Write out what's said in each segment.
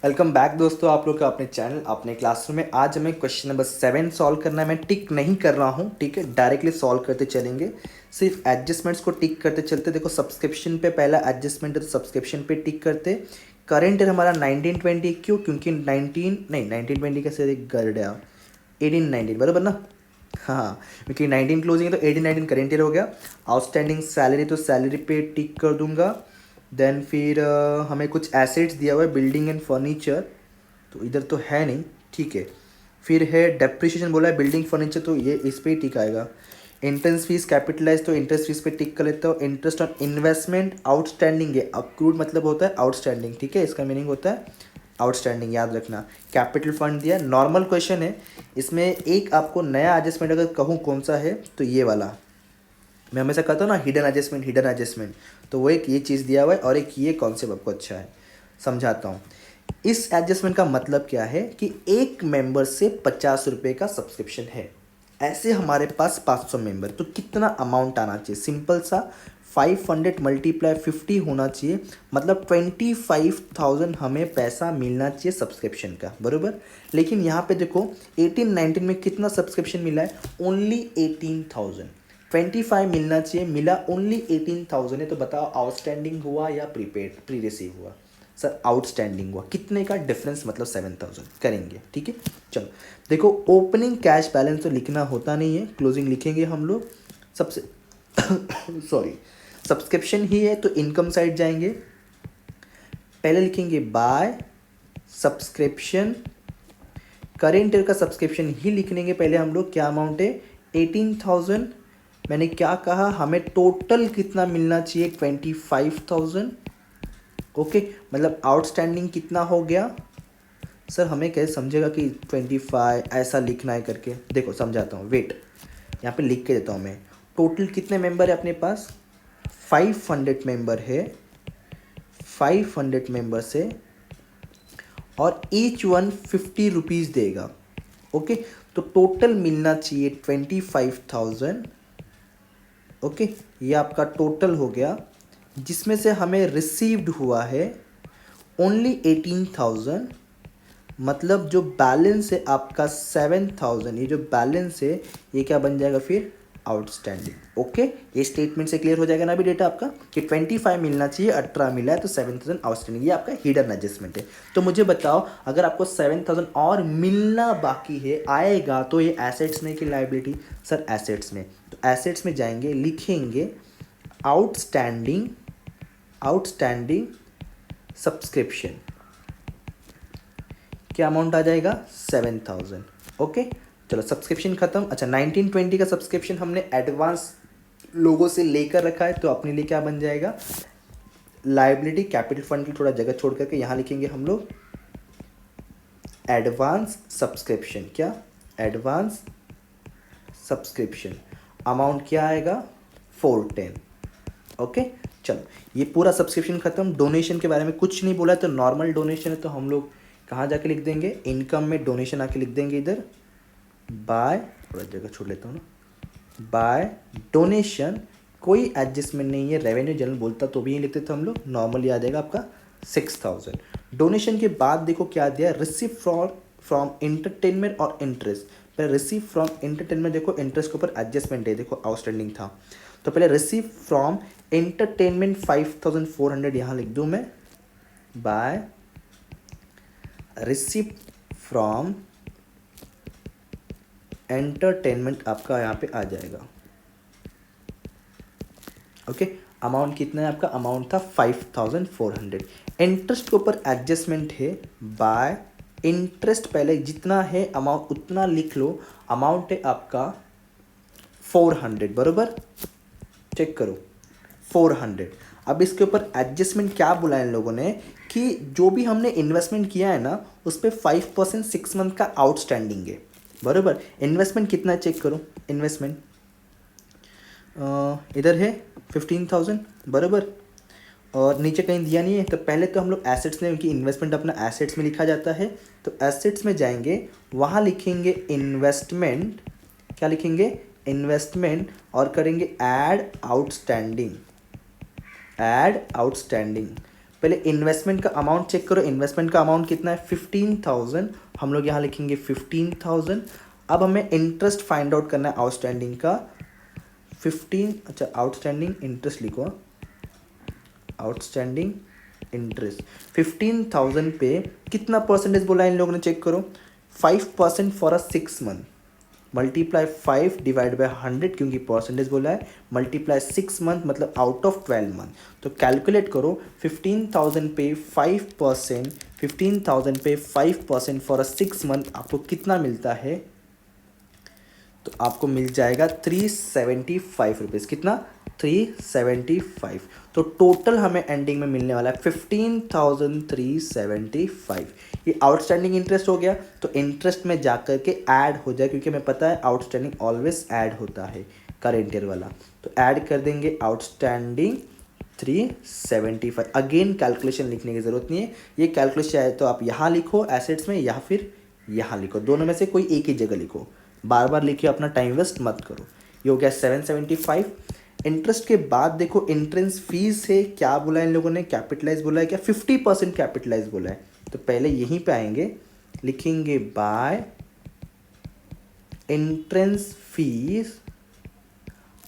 Welcome back दोस्तों, आप लोग का अपने चैनल अपने क्लासरूम में। आज हमें क्वेश्चन नंबर 7 सॉल्व करना है। मैं टिक नहीं कर रहा हूँ, ठीक है, डायरेक्टली सॉल्व करते चलेंगे। सिर्फ एडजस्टमेंट्स को टिक करते चलते। देखो सब्सक्रिप्शन पे पहला एडजस्टमेंट है तो सब्सक्रिप्शन पे टिक करते। करेंट ईयर हमारा 1920 क्यों? क्योंकि 1920 कैसे गड़िया 1819 बराबर ना। हाँ, क्योंकि 19 क्लोजिंग है तो 18-19 करेंट ईयर हो गया। आउटस्टैंडिंग सैलरी तो सैलरी पे टिक कर दूंगा। देन फिर हमें कुछ एसेट्स दिया हुआ है, बिल्डिंग एंड फर्नीचर, तो इधर तो है नहीं, ठीक है। फिर है डेप्रिसिएशन बोला है बिल्डिंग फर्नीचर, तो ये इस पे ही टिक आएगा। इंटरेस्ट फीस कैपिटलाइज तो इंटरेस्ट फीस पे टिक कर लेता हूँ। इंटरेस्ट ऑन इन्वेस्टमेंट आउटस्टैंडिंग है, अक्रूड मतलब होता है आउटस्टैंडिंग, ठीक है, इसका मीनिंग होता है आउटस्टैंडिंग, याद रखना। कैपिटल फंड दिया, नॉर्मल क्वेश्चन है। इसमें एक आपको नया एडजस्टमेंट अगर कहूँ कौन सा है तो ये वाला। मैं हमेशा कहता हूँ ना हिडन एडजस्टमेंट, तो वो एक ये चीज़ दिया हुआ है और एक ये कॉन्सेप्ट आपको अच्छा है, समझाता हूँ। इस एडजस्टमेंट का मतलब क्या है कि एक मेंबर से 50 रुपये का सब्सक्रिप्शन है। ऐसे हमारे पास 500 मेंबर, तो कितना अमाउंट आना चाहिए? सिंपल सा 500 मल्टीप्लाई 50 होना चाहिए, मतलब 25,000 हमें पैसा मिलना चाहिए सब्सक्रिप्शन का, बराबर। लेकिन यहाँ पे देखो 18-19 में कितना सब्सक्रिप्शन मिला है? ओनली 18,000। 25 मिलना चाहिए, मिला ओनली 18,000 है। तो बताओ आउटस्टैंडिंग हुआ या प्रीपेड प्री रिसीव हुआ? सर आउटस्टैंडिंग हुआ। कितने का डिफरेंस? मतलब 7,000 करेंगे, ठीक है। चलो देखो, ओपनिंग कैश बैलेंस तो लिखना होता नहीं है, क्लोजिंग लिखेंगे हम लोग सबसे सॉरी, सब्सक्रिप्शन ही है तो इनकम साइड जाएंगे, पहले लिखेंगे बाय सब्सक्रिप्शन। करेंट ईयर का सब्सक्रिप्शन ही लिख लेंगे पहले हम लोग। क्या अमाउंट है? 18,000। मैंने क्या कहा, हमें टोटल कितना मिलना चाहिए? 25,000। ओके, मतलब आउटस्टैंडिंग कितना हो गया? सर हमें कैसे समझेगा कि 25 ऐसा लिखना है करके? देखो समझाता हूँ, वेट, यहाँ पे लिख के देता हूँ मैं। टोटल कितने मेंबर है अपने पास? 500 मेंबर है, 500 मेंबर से, और ईच वन 50 रुपीज़ देगा। ओके, तो टोटल मिलना चाहिए 25,000। ओके, ये आपका टोटल हो गया, जिसमें से हमें रिसीव्ड हुआ है ओनली 18,000। मतलब जो बैलेंस है आपका 7,000, ये जो बैलेंस है ये क्या बन जाएगा फिर? आउटस्टैंडिंग। ओके, ये स्टेटमेंट से क्लियर हो जाएगा ना अभी डेटा आपका कि 25 मिलना चाहिए, 18 मिला है तो 7,000 आउटस्टैंडिंग। ये आपका हिडन एडजस्टमेंट है। तो मुझे बताओ, अगर आपको 7,000 और मिलना बाकी है, आएगा तो ये एसेट्स में कि लाइबिलिटी? सर एसेट्स में। तो एसेट्स में जाएंगे, लिखेंगे आउटस्टैंडिंग, आउटस्टैंडिंग सब्सक्रिप्शन। क्या अमाउंट आ जाएगा? 7,000। ओके, चलो सब्सक्रिप्शन खत्म। अच्छा, 1920 का सब्सक्रिप्शन हमने एडवांस लोगों से लेकर रखा है, तो अपने लिए क्या बन जाएगा? लाइबिलिटी। कैपिटल फंड की थोड़ा जगह छोड़ करके यहाँ लिखेंगे हम लोग एडवांस सब्सक्रिप्शन। क्या? Advance subscription. अमाउंट क्या आएगा? 410। ओके, चलो ये पूरा सब्सक्रिप्शन खत्म। डोनेशन के बारे में कुछ नहीं बोला है, तो नॉर्मल डोनेशन है तो हम लोग कहाँ जाके लिख देंगे? इनकम में डोनेशन आके लिख देंगे इधर, बाय, थोड़ा जगह छोड़ लेता हूँ ना, बाय डोनेशन। कोई एडजस्टमेंट नहीं है, रेवेन्यू जनरल बोलता तो भी यही लिखते थे हम लोग, नॉर्मली आ जाएगा आपका 6,000। डोनेशन के बाद देखो क्या दिया? रिसीव फ्रॉम एंटरटेनमेंट और इंटरेस्ट। पहले रिसीव फ्रॉम एंटरटेनमेंट, देखो इंटरेस्ट के ऊपर एडजस्टमेंट है, देखो आउटस्टैंडिंग था, तो पहले रिसीव फ्रॉम एंटरटेनमेंट 5,400 यहाँ लिख दूँ मैं, बाय रिसीव फ्रॉम एंटरटेनमेंट आपका यहाँ पे आ जाएगा। ओके, अमाउंट कितना है आपका? अमाउंट था 5,400। इंटरेस्ट के ऊपर एडजस्टमेंट है, बाय इंटरेस्ट, पहले जितना है अमाउंट उतना लिख लो। अमाउंट है आपका 400, बरोबर, चेक करो 400। अब इसके ऊपर एडजस्टमेंट क्या बोला है इन लोगों ने कि जो भी हमने इन्वेस्टमेंट किया है ना उस पर 5% 6 मंथ का आउटस्टैंडिंग है, बरोबर। इन्वेस्टमेंट कितना है चेक करो। इन्वेस्टमेंट इधर है 15,000, बराबर, और नीचे कहीं दिया नहीं है। तो पहले तो हम लोग एसेट्स में, उनकी इन्वेस्टमेंट अपना एसेट्स में लिखा जाता है, तो एसेट्स में जाएंगे, वहाँ लिखेंगे इन्वेस्टमेंट। क्या लिखेंगे? इन्वेस्टमेंट, और करेंगे ऐड आउटस्टैंडिंग, ऐड आउटस्टैंडिंग। पहले इन्वेस्टमेंट का अमाउंट चेक करो, इन्वेस्टमेंट का अमाउंट कितना है 15,000, हम लोग यहाँ लिखेंगे 15,000। अब हमें इंटरेस्ट फाइंड आउट करना है आउटस्टैंडिंग का 15, अच्छा आउटस्टैंडिंग इंटरेस्ट लिखो, आउटस्टैंडिंग इंटरेस्ट 15,000 पे कितना परसेंटेज बोला है इन लोगों ने, चेक करो 5% for a 6 month, multiply 5 divide by 100 क्योंकि परसेंटेज बोला है, मल्टीप्लाई 6 मंथ मतलब आउट ऑफ 12 मंथ। तो कैलकुलेट करो 15,000 पे 5%, 15,000 पे 5% फॉर अ 6 मंथ आपको कितना मिलता है, तो आपको मिल जाएगा 375 रुपीज़। कितना 375। तो टोटल हमें एंडिंग में मिलने वाला है 15,375। ये आउटस्टैंडिंग इंटरेस्ट हो गया। तो इंटरेस्ट में जाकर के ऐड हो जाए क्योंकि हमें पता है आउटस्टैंडिंग ऑलवेज ऐड होता है करेंट ईयर वाला। तो ऐड कर देंगे आउटस्टैंडिंग 375। अगेन कैलकुलेशन लिखने की ज़रूरत नहीं है, ये कैलकुलेशन चाहे तो आप यहाँ लिखो एसेट्स में या फिर यहाँ लिखो, दोनों में से कोई एक ही जगह लिखो, बार बार लिखिए, अपना टाइम वेस्ट मत करो। ये हो गया 775। इंटरेस्ट के बाद देखो एंट्रेंस फीस है, क्या बोला है इन लोगों ने, कैपिटलाइज बोला है क्या, 50% कैपिटलाइज बोला है। तो पहले यहीं पे आएंगे, लिखेंगे बाय एंट्रेंस फीस,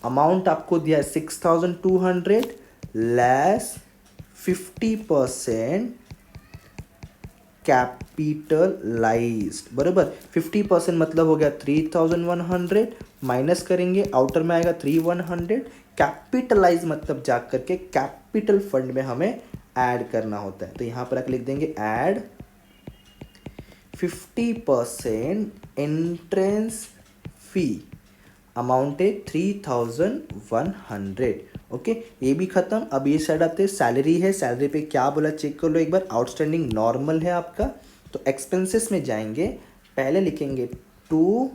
अमाउंट आपको दिया है 6,200 लेस 50% कैपिटलाइज्ड, बराबर 50% मतलब हो गया 3,100, माइनस करेंगे आउटर में आएगा 3,100, कैपिटलाइज मतलब जा करके कैपिटल फंड में हमें ऐड करना होता है। तो यहाँ पर आकर लिख देंगे ऐड 50% एंट्रेंस फी, अमाउंट है 3,100। ओके, ये भी खत्म। अब ये साइड आते हैं, सैलरी है, सैलरी पे क्या बोला चेक कर लो एक बार, आउटस्टैंडिंग नॉर्मल है आपका। तो एक्सपेंसेस में जाएंगे, पहले लिखेंगे टू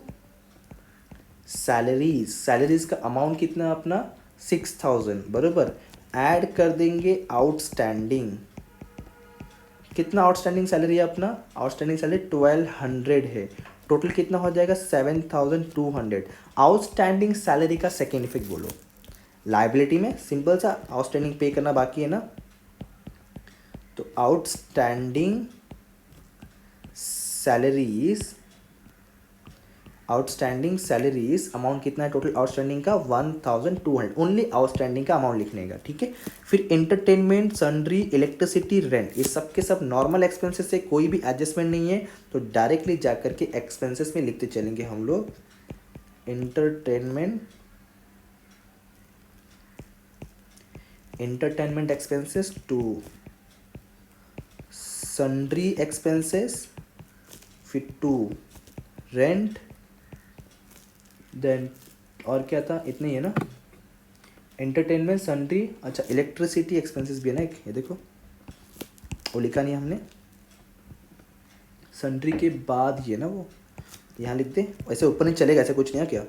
सैलरीज, सैलरीज का अमाउंट कितना अपना 6,000, बराबर ऐड कर देंगे आउटस्टैंडिंग, कितना आउटस्टैंडिंग सैलरी है अपना, आउटस्टैंडिंग सैलरी 1,200 है, टोटल कितना हो जाएगा 7,200। आउटस्टैंडिंग सैलरी का सेकेंड इफेक्ट बोलो, लाइबिलिटी में सिंपल सा आउटस्टैंडिंग पे करना बाकी है ना, तो outstanding salaries, outstanding salaries amount कितना है टोटल आउटस्टैंडिंग का 1,200, ओनली आउटस्टैंडिंग का अमाउंट लिखने का, ठीक है। फिर एंटरटेनमेंट, सन्ड्री, इलेक्ट्रिसिटी, रेंट, ये सब के सब नॉर्मल एक्सपेंसेस से कोई भी एडजस्टमेंट नहीं है, तो डायरेक्टली जाकर के एक्सपेंसेस में लिखते चलेंगे हम लोग entertainment expenses to sundry expenses, फिर टू रेंट, देन और क्या था, इतने ही है ना, एंटरटेनमेंट, सन्ड्री, अच्छा इलेक्ट्रिसिटी एक्सपेंसेस भी है ना एक, ये देखो वो लिखा नहीं हमने, सन्ड्री के बाद ये ना वो यहाँ लिख दे, वैसे ऊपर नहीं चलेगा, ऐसे कुछ नहीं है क्या,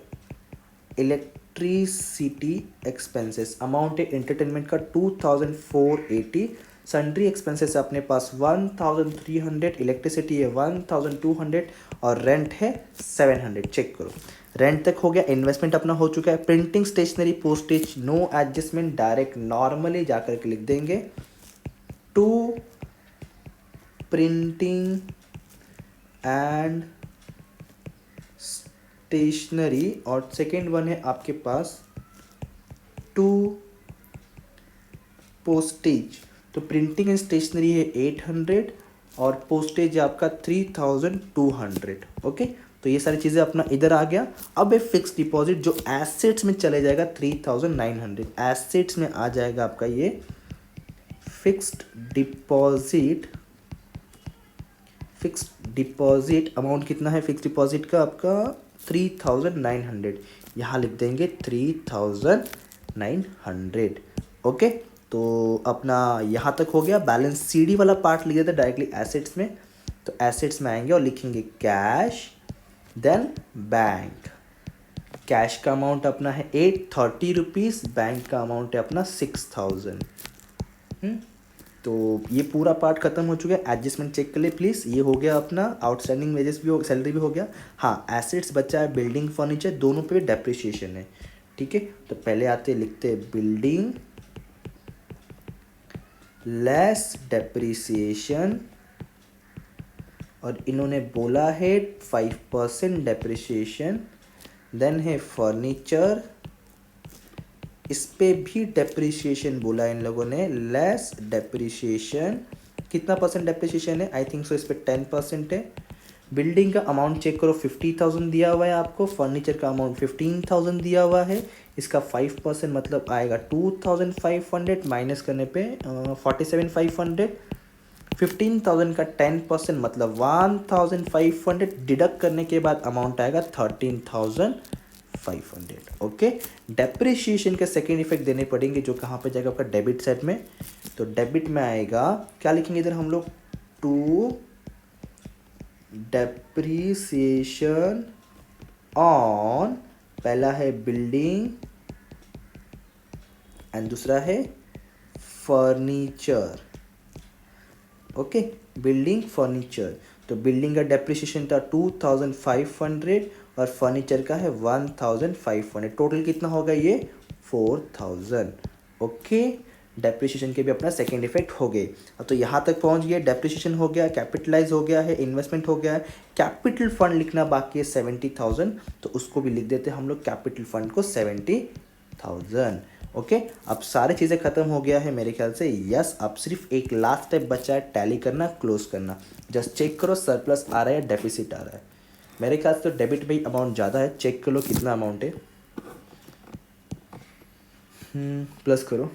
इलेक्ट्रिसिटी एक्सपेंसेस अमाउंट है एंटरटेनमेंट का 2,480, सन्ड्री एक्सपेंसेस अपने पास 1,300, इलेक्ट्रिसिटी है 1,200 और रेंट है 700। चेक करो, रेंट तक हो गया, इन्वेस्टमेंट अपना हो चुका है। Printing, stationery, postage no adjustment, direct normally जाकर के लिख देंगे टू प्रिंटिंग एंड स्टेशनरी, और सेकेंड वन है आपके पास टू पोस्टेज, तो प्रिंटिंग एंड स्टेशनरी है 800 और पोस्टेज है आपका 3,200। ओके, तो ये सारी चीज़ें अपना इधर आ गया। अब ये फिक्स डिपॉजिट जो एसेट्स में चले जाएगा 3,900, एसेट्स में आ जाएगा आपका ये fixed deposit. Fixed deposit amount कितना है फिक्स्ड डिपॉजिट का आपका 3,900, यहाँ लिख देंगे 3,900। ओके, तो अपना यहाँ तक हो गया। बैलेंस सीडी वाला पार्ट लिख देते डायरेक्टली एसेट्स में, तो एसेट्स में आएंगे और लिखेंगे कैश, देन बैंक। कैश का अमाउंट अपना है 830 रुपीज़, बैंक का अमाउंट है अपना 6,000। तो ये पूरा पार्ट खत्म हो चुका है। एडजस्टमेंट चेक कर ले प्लीज़, ये हो गया अपना आउटस्टैंडिंग वेजेस भी हो, सैलरी भी हो गया। हाँ, एसेट्स बचा है बिल्डिंग, फर्नीचर, दोनों पे डेप्रिसिएशन है, ठीक है। तो पहले आते लिखते बिल्डिंग लेस डेप्रिसिएशन, और इन्होंने बोला है 5% डेप्रिसिएशन। देन है फर्नीचर, इस पे भी डेप्रिसिएशन बोला इन लोगों ने, लेस डेप्रिसिएशन। कितना परसेंट डेप्रिसिएशन है? आई थिंक सो इस पे 10% है। बिल्डिंग का अमाउंट चेक करो, 50,000 दिया हुआ है आपको, फर्नीचर का अमाउंट 15,000 दिया हुआ है। इसका 5% मतलब आएगा 2,500, माइनस करने पे 47,500। 15,000 का 10% मतलब 1,500, डिडक्ट करने के बाद अमाउंट आएगा 13,500। ओके, डेप्रिशिएशन के सेकेंड इफेक्ट देने पड़ेंगे, जो कहाँ पे जाएगा आपका डेबिट साइड में। तो डेबिट में आएगा, क्या लिखेंगे इधर हम लोग, टू डेप्रिसिएशन ऑन, पहला है बिल्डिंग एंड दूसरा है फर्नीचर। Okay, building furniture. तो बिल्डिंग का डेप्रिसिएशन था 2,500 और फर्नीचर का है 1,500। टोटल कितना होगा ये? 4,000। ओके, डेप्रिसिएशन के भी अपना सेकेंड इफेक्ट हो गए। अब तो यहाँ तक पहुँच गया, डेप्रिसिएशन हो गया, कैपिटलाइज हो गया है, इन्वेस्टमेंट हो गया है। कैपिटल फंड लिखना बाकी है 70,000, तो उसको भी लिख देते हैं हम लोग, कैपिटल फंड को 70,000। ओके, अब सारी चीज़ें खत्म हो गया है मेरे ख्याल से। यस, अब सिर्फ एक लास्ट स्टेप बचा है, टैली करना, क्लोज करना। जस्ट चेक करो सरप्लस आ रहा है, डेफिसिट आ रहा है। मेरे ख्याल से तो डेबिट में अमाउंट ज़्यादा है, चेक कर लो कितना अमाउंट है। प्लस करो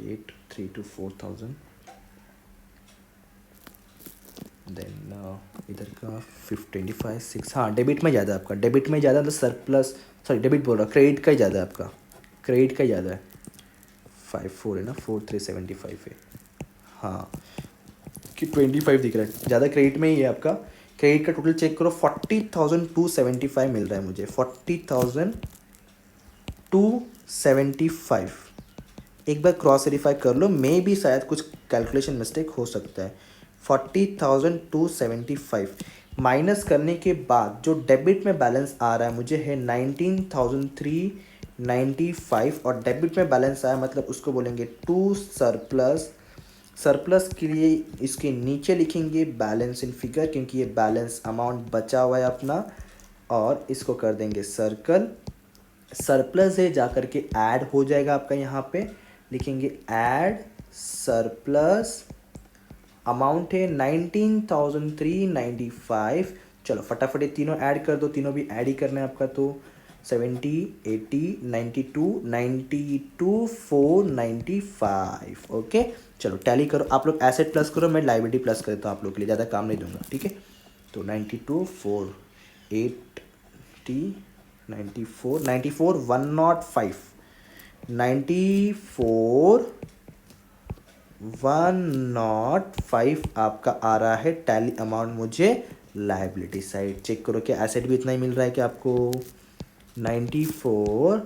8,324,000, देन इधर का 525,600। हाँ, डेबिट में ज़्यादा है आपका, डेबिट में ज़्यादा, तो सरप्लस, सॉरी डेबिट बोल रहा, क्रेडिट का ही ज़्यादा है आपका, क्रेडिट का ही ज़्यादा है। 54 है ना, 4,375 है। हाँ, कि 25 दिख रहा है, ज़्यादा क्रेडिट में ही है आपका। क्रेडिट का टोटल चेक करो, 40,275 मिल रहा है मुझे, 40,275। एक बार क्रॉस वेरीफाई कर लो, मे भी शायद कुछ कैलकुलेशन मिस्टेक हो सकता है। 40,275 माइनस करने के बाद जो डेबिट में बैलेंस आ रहा है मुझे है 19,395, और डेबिट में बैलेंस आया मतलब उसको बोलेंगे टू सरप्लस। सरप्लस के लिए इसके नीचे लिखेंगे बैलेंस इन फिगर, क्योंकि ये बैलेंस अमाउंट बचा हुआ है अपना, और इसको कर देंगे सर्कल। सरप्लस है जा करके ऐड हो जाएगा आपका, यहाँ पे लिखेंगे ऐड सरप्लस, अमाउंट है 19,395। चलो फटाफट ये तीनों ऐड कर दो, तीनों भी ऐड ही करना है आपका। तो 70, 80, 92, 495। ओके, चलो टैली करो आप लोग, एसेट प्लस करो, मैं लाइबिलिटी प्लस कर देता हूँ आप लोग के लिए, ज़्यादा काम नहीं दूंगा, ठीक है। तो 92, 480, 94, 94, 105, 94, 105 आपका आ रहा है टैली अमाउंट मुझे लाइबिलिटी साइड। चेक करो क्या एसेट भी इतना ही मिल रहा है कि आपको 94,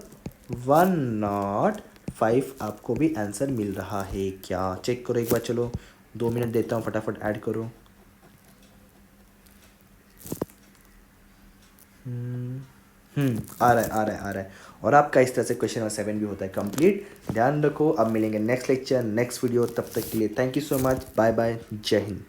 105 आपको भी आंसर मिल रहा है क्या? चेक करो एक बार, चलो 2 मिनट देता हूँ, फटाफट ऐड करो। आ रहा है, आ रहा है, आ रहा है। और आपका इस तरह से क्वेश्चन नंबर 7 भी होता है कंप्लीट। ध्यान रखो, अब मिलेंगे नेक्स्ट लेक्चर, नेक्स्ट वीडियो, तब तक के लिए thank you so much, bye bye, जय हिंद।